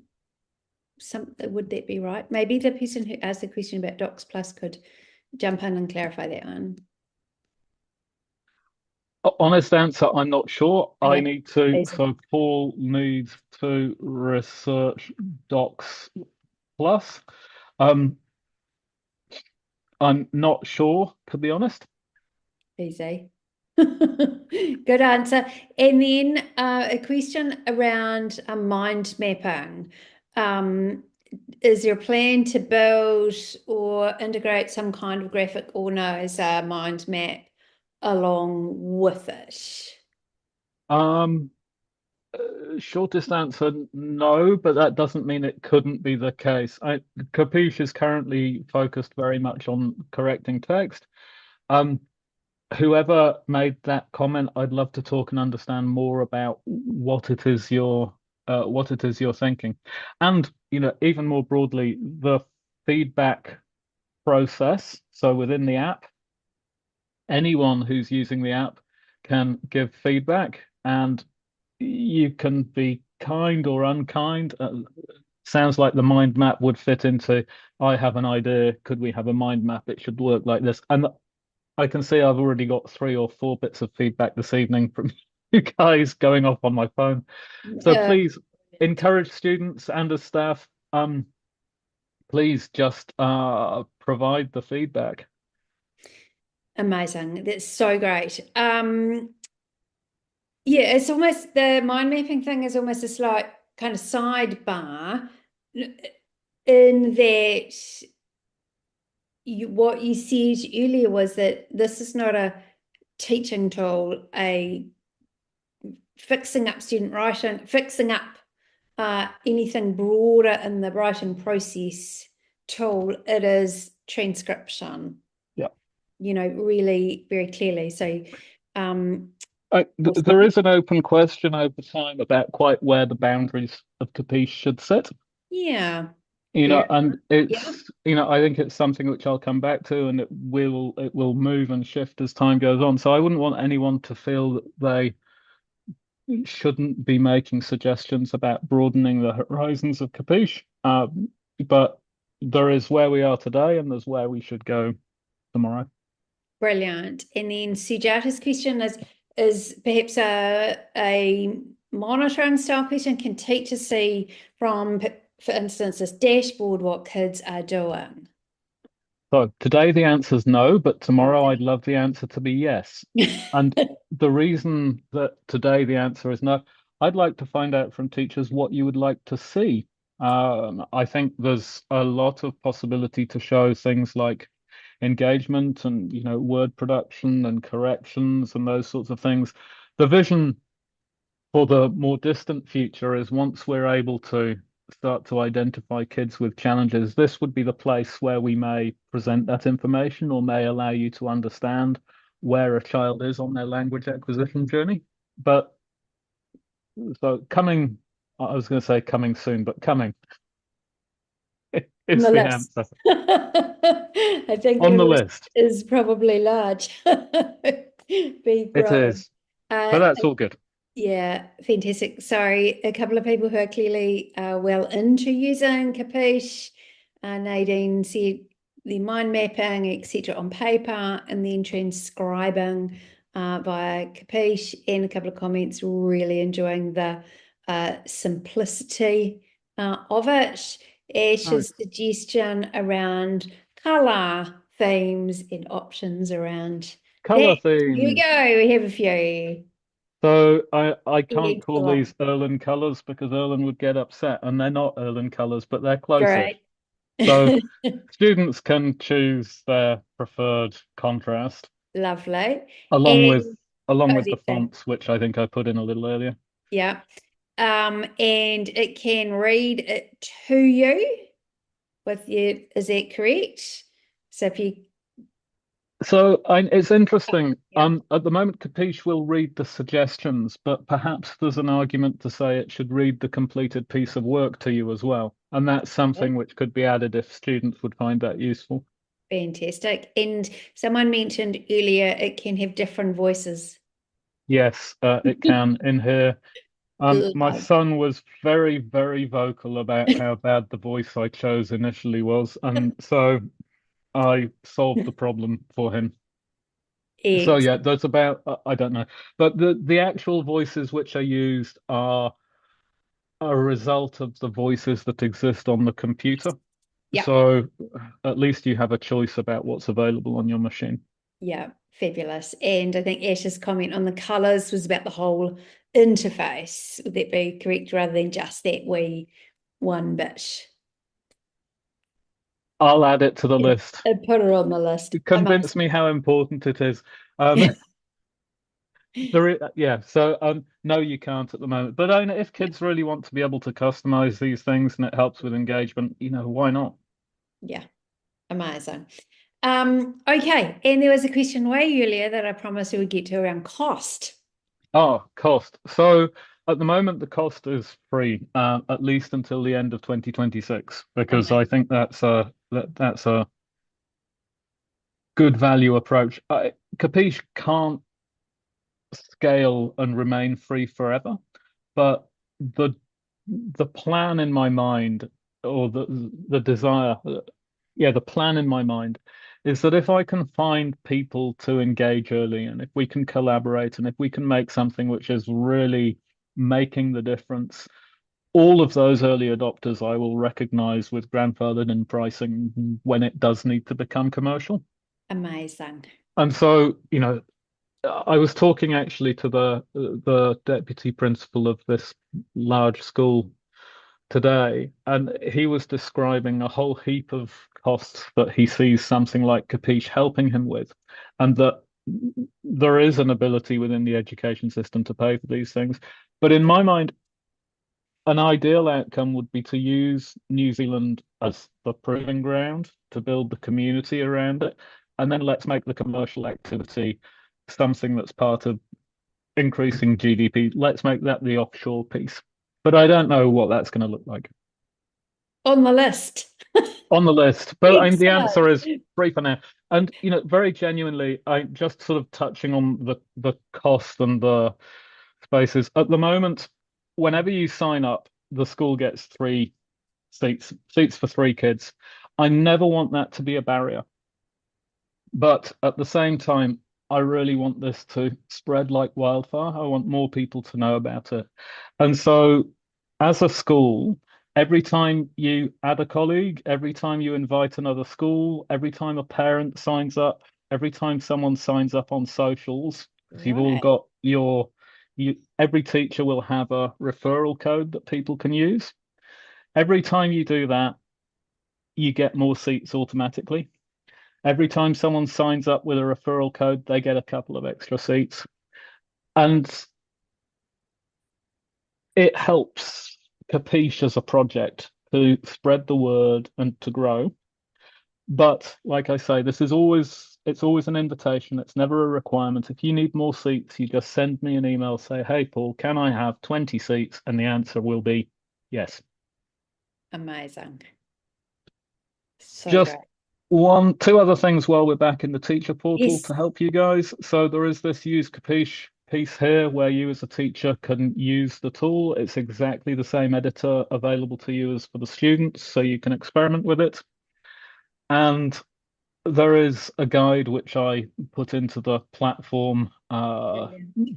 something? Would that be right? Maybe the person who asked the question about Docs Plus could jump in and clarify that one. Honest answer, I'm not sure. Okay. I need to, so Paul needs to research Docs Plus. I'm not sure, to be honest. Easy. Good answer. And then a question around mind mapping. Is there a plan to build or integrate some kind of graphic or no, as a mind map along with it? Shortest answer, no, but that doesn't mean it couldn't be the case. Capiche is currently focused very much on correcting text. whoever made that comment, I'd love to talk and understand more about what it is you're thinking. And, even more broadly, the feedback process. So within the app, anyone who's using the app can give feedback, and you can be kind or unkind. Sounds like the mind map would fit into, I have an idea, could we have a mind map? It should work like this. And I can see I've already got 3 or 4 bits of feedback this evening from you guys going off on my phone. So please encourage students and as staff, please just provide the feedback. Amazing. That's so great. Yeah, it's almost the mind mapping thing is almost a slight kind of sidebar in that what you said earlier was that this is not a teaching tool, a fixing up student writing, fixing up anything broader in the writing process tool. It is transcription. Yeah. Really very clearly. So there is an open question over time about quite where the boundaries of Capiche should sit. Yeah. And it's, I think it's something which I'll come back to, and it will move and shift as time goes on. So I wouldn't want anyone to feel that they shouldn't be making suggestions about broadening the horizons of Capiche. But there is where we are today, and there's where we should go tomorrow. Brilliant. And then Sujata's question is perhaps a monitoring style question. Can teachers see from, for instance, this dashboard what kids are doing? So today the answer is no, but tomorrow I'd love the answer to be yes. And the reason that today the answer is no, I'd like to find out from teachers what you would like to see. I think there's a lot of possibility to show things like engagement and word production and corrections and those sorts of things. The vision for the more distant future is, once we're able to start to identify kids with challenges, this would be the place where we may present that information or may allow you to understand where a child is on their language acquisition journey. But so coming, I was going to say coming soon, but coming is the answer. I think on the list is probably large. It is, but that's all good. Yeah, fantastic. Sorry, a couple of people who are clearly well into using Capiche. Nadine said the mind mapping, etc., on paper, and then transcribing via Capiche. And a couple of comments really enjoying the simplicity of it. Ash's suggestion around colour themes and options around colour that. themes. Here we go. We have a few. So I can't call these Erlen colours because Erlen would get upset, and they're not Erlen colours, but they're closer. Great. So students can choose their preferred contrast. Lovely. Along with the fonts, which I think I put in a little earlier. Yeah. And it can read it to you with you. Is that correct? So if you it's interesting. At the moment, Capiche will read the suggestions, but perhaps there's an argument to say it should read the completed piece of work to you as well. And that's something which could be added if students would find that useful. Fantastic. And someone mentioned earlier it can have different voices. Yes, it can in here. My son was very, very vocal about how bad the voice I chose initially was, and so I solved the problem for him. So yeah, there's about I don't know, but the actual voices which are used are a result of the voices that exist on the computer. Yeah. So at least you have a choice about what's available on your machine. Yeah, fabulous. And I think Ash's comment on the colours was about the whole interface. Would that be correct, rather than just that wee one bit? I'll add it to the list. Put it on the list. Convince me how important it is. So no, you can't at the moment. But if kids really want to be able to customize these things and it helps with engagement, why not? Yeah, amazing. Okay, and there was a question way earlier that I promised we would get to around cost. Oh, cost. So at the moment, the cost is free, at least until the end of 2026, because I think that's a good value approach. Capiche can't scale and remain free forever, but the the plan in my mind, or the desire, yeah, the plan in my mind is that if I can find people to engage early, and if we can collaborate, and if we can make something which is really making the difference, all of those early adopters I will recognize with grandfathered in pricing when it does need to become commercial. Amazing. And so, I was talking actually to the deputy principal of this large school today, and he was describing a whole heap of costs that he sees something like Capiche helping him with, and that there is an ability within the education system to pay for these things. But in my mind, an ideal outcome would be to use New Zealand as the proving ground to build the community around it, and then let's make the commercial activity something that's part of increasing GDP. Let's make that the offshore piece. But I don't know what that's going to look like. On the list. On the list. But the Excellent. answer is free for now. And very genuinely, I just sort of touching on the cost and the spaces. At the moment, whenever you sign up, the school gets 3 seats for 3 kids. I never want that to be a barrier. But at the same time, I really want this to spread like wildfire. I want more people to know about it. And so, as a school, every time you add a colleague, every time you invite another school, every time a parent signs up, every time someone signs up on socials, because you've all got every teacher will have a referral code that people can use. Every time you do that, you get more seats automatically. Every time someone signs up with a referral code, they get a couple of extra seats. And it helps Capiche as a project to spread the word and to grow. But like I say, it's always an invitation. It's never a requirement. If you need more seats, you just send me an email, say, hey, Paul, can I have 20 seats? And the answer will be yes. Amazing. So Just great. 2 other things while we're back in the teacher portal Yes. to help you guys. So there is this Use Capiche piece here where you as a teacher can use the tool. It's exactly the same editor available to you as for the students, so you can experiment with it. And there is a guide which I put into the platform a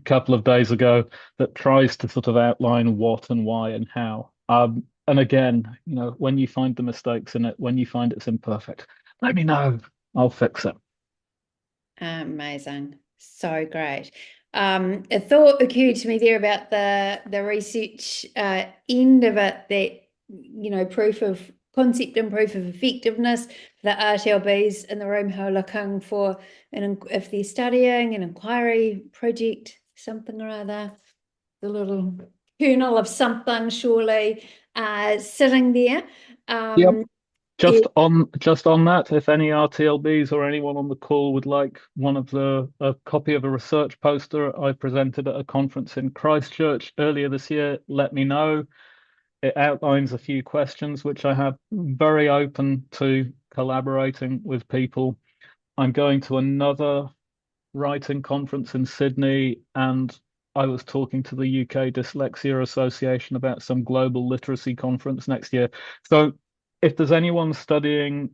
couple of days ago that tries to sort of outline what and why and how. And again, when you find the mistakes in it, when you find it's imperfect, let me know. I'll fix it. Amazing. So great. A thought occurred to me there about the research end of it, that proof of concept and proof of effectiveness, the RTLBs in the room who are looking for if they're studying an inquiry project, something or other, the little kernel of something surely sitting there. Yep. Just on that, if any RTLBs or anyone on the call would like a copy of a research poster I presented at a conference in Christchurch earlier this year, let me know. It outlines a few questions which I have, very open to collaborating with people. I'm going to another writing conference in Sydney, and I was talking to the UK Dyslexia Association about some global literacy conference next year. So if there's anyone studying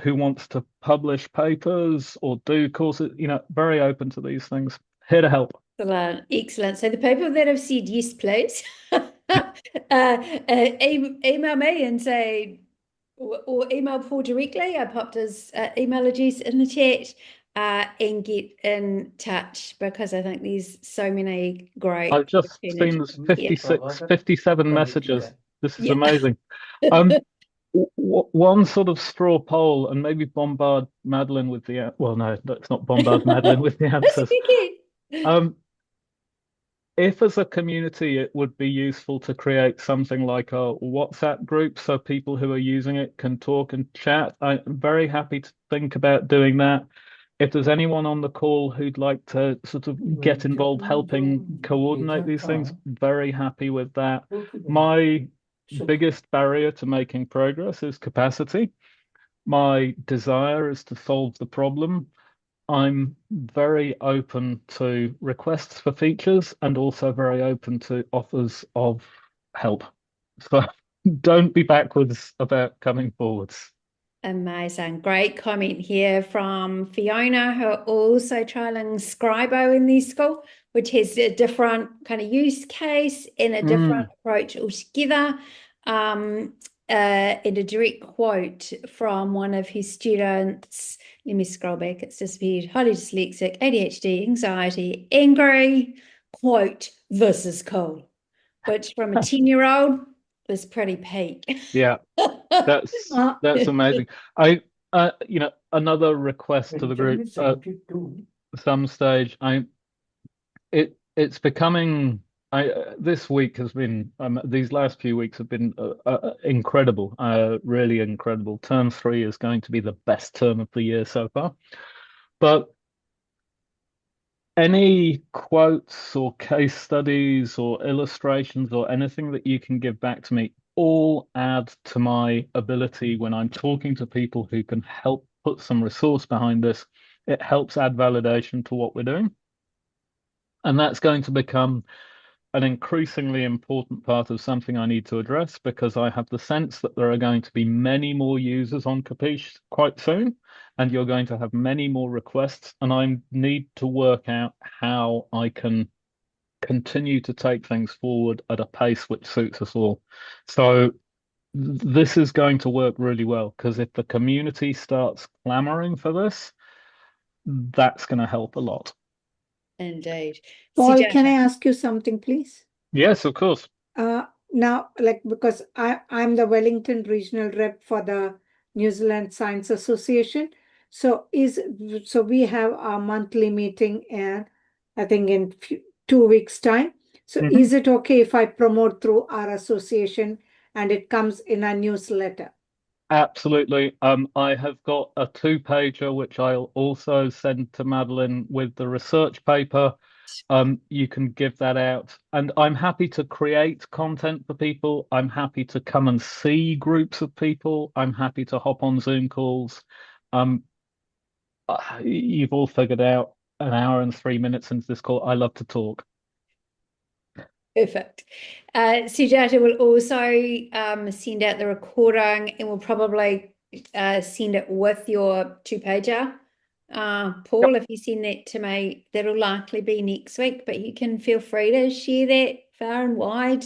who wants to publish papers or do courses, very open to these things. Here to help. Excellent. So the people that have said yes, please, email me and say, or email Paul directly. I popped his email address in the chat, and get in touch, because I think there's so many great. I've just seen there's 57 messages. This is amazing. One sort of straw poll, and maybe bombard Madeline with the well, no, let's not bombard Madeline with the answers. if as a community it would be useful to create something like a WhatsApp group so people who are using it can talk and chat, I'm very happy to think about doing that. If there's anyone on the call who'd like to sort of get involved helping coordinate these things, very happy with that. My biggest barrier to making progress is capacity. My desire is to solve the problem. I'm very open to requests for features and also very open to offers of help. So don't be backwards about coming forwards. Amazing. Great comment here from Fiona, who are also trialing Scribo in their school, which has a different kind of use case and a different approach altogether. And a direct quote from one of his students. Let me scroll back. It's disappeared. Highly dyslexic, ADHD, anxiety, angry. Quote, "This is cool," which from a 10-year-old was pretty peak. Yeah, that's amazing. Another request to the group at some stage. It's becoming. This week has been. These last few weeks have been incredible. Really incredible. Term 3 is going to be the best term of the year so far. But any quotes or case studies or illustrations or anything that you can give back to me all add to my ability when I'm talking to people who can help put some resource behind this. It helps add validation to what we're doing. And that's going to become an increasingly important part of something I need to address because I have the sense that there are going to be many more users on Capiche quite soon, and you're going to have many more requests, and I need to work out how I can continue to take things forward at a pace which suits us all. So this is going to work really well because if the community starts clamoring for this, that's going to help a lot. Indeed. Paul, can I ask you something, please? Yes, of course. Now, because I'm the Wellington regional rep for the New Zealand Science Association. So we have our monthly meeting, and I think in 2 weeks' time. So is it okay if I promote through our association and it comes in a newsletter? Absolutely. I have got a 2-pager which I'll also send to Madeline with the research paper. You can give that out, and I'm happy to create content for people. I'm happy to come and see groups of people. I'm happy to hop on Zoom calls. You've all figured out an hour and 3 minutes into this call. I love to talk. Perfect. Sujata will also send out the recording and will probably send it with your 2-pager. Paul, if you send that to me, that'll likely be next week, but you can feel free to share that far and wide,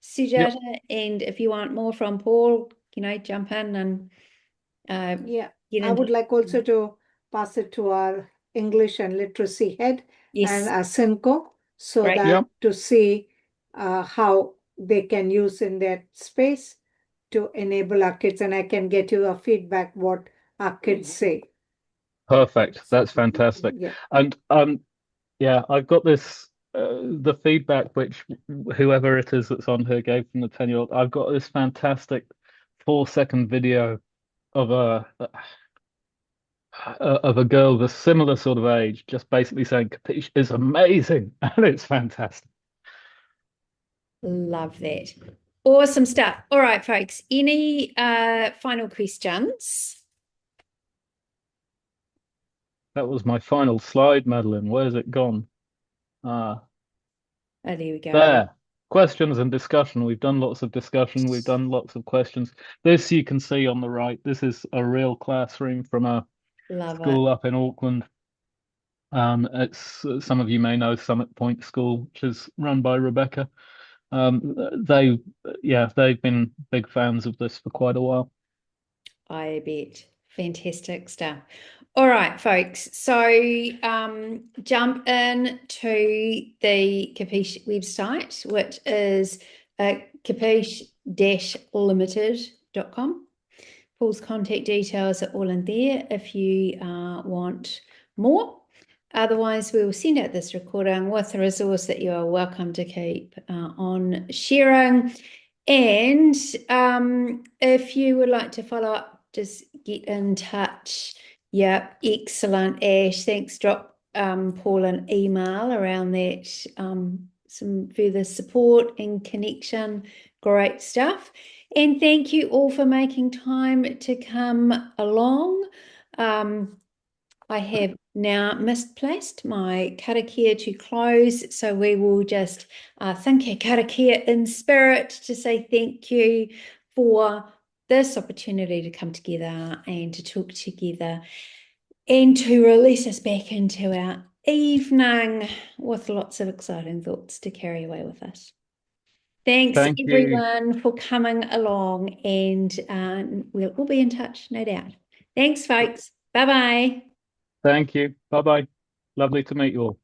Sujata. And if you want more from Paul, jump in and I would like also to pass it to our English and literacy head and our Simco so that to see how they can use in that space to enable our kids, and I can get you a feedback what our kids say. Perfect. That's fantastic. Yeah. And I've got this the feedback which whoever it is that's on here gave from the 10-year-old. I've got this fantastic 4-second video of a girl of a similar sort of age, just basically saying Capiche is amazing, and it's fantastic. Love that. Awesome stuff. All right, folks. Any final questions? That was my final slide, Madeline. Where's it gone? Oh, there we go. There. Questions and discussion. We've done lots of discussion. We've done lots of questions. This you can see on the right. This is a real classroom from a school up in Auckland. It's some of you may know Summit Point School, which is run by Rebecca. They've been big fans of this for quite a while. I bet. Fantastic stuff. All right, folks. So jump in to the Capiche website, which is capiche-limited.com. Paul's contact details are all in there if you want more. Otherwise, we will send out this recording with a resource that you are welcome to keep on sharing. And if you would like to follow up, just get in touch. Yeah, excellent, Ash. Thanks. Drop Paul an email around that. Some further support and connection. Great stuff. And thank you all for making time to come along. I have now misplaced my karakia to close, so we will just think a karakia in spirit to say thank you for this opportunity to come together and to talk together and to release us back into our evening with lots of exciting thoughts to carry away with us. Thanks Thank you. everyone for coming along, and we'll be in touch, no doubt. Thanks, folks. Bye-bye. Thank you. Bye-bye. Lovely to meet you all.